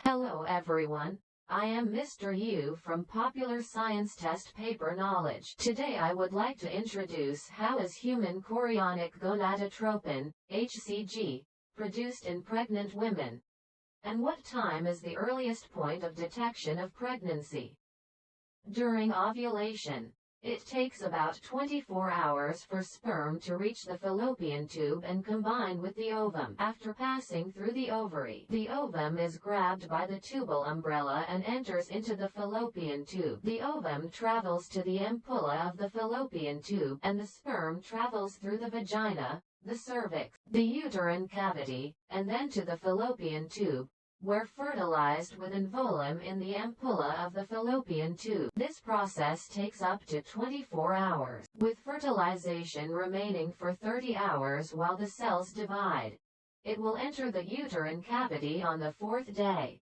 Hello everyone. I am Mr. Yu from Popular Science Test Paper Knowledge. Today I would like to introduce how is human chorionic gonadotropin, HCG, produced in pregnant women, and what time is the earliest point of detection of pregnancy. During ovulation, it takes about 24 hours for sperm to reach the fallopian tube and combine with the ovum. After passing through the ovary, the ovum is grabbed by the tubal umbrella and enters into the fallopian tube. The ovum travels to the ampulla of the fallopian tube, and the sperm travels through the vagina, the cervix, the uterine cavity, and then to the fallopian tube, where fertilized with involum in the ampulla of the fallopian tube. This process takes up to 24 hours, with fertilization remaining for 30 hours while the cells divide. It will enter the uterine cavity on the 4th day,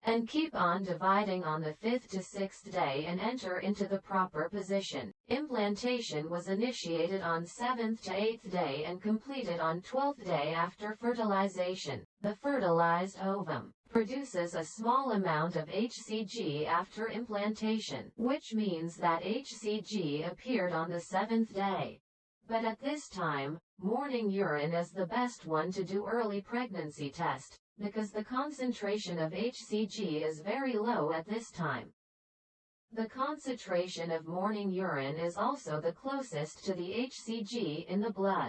and keep on dividing on the 5th to 6th day and enter into the proper position. Implantation was initiated on 7th to 8th day and completed on 12th day after fertilization. The fertilized ovum produces a small amount of HCG after implantation, which means that HCG appeared on the 7th day. But at this time, morning urine is the best one to do early pregnancy test, because the concentration of HCG is very low at this time. The concentration of morning urine is also the closest to the HCG in the blood.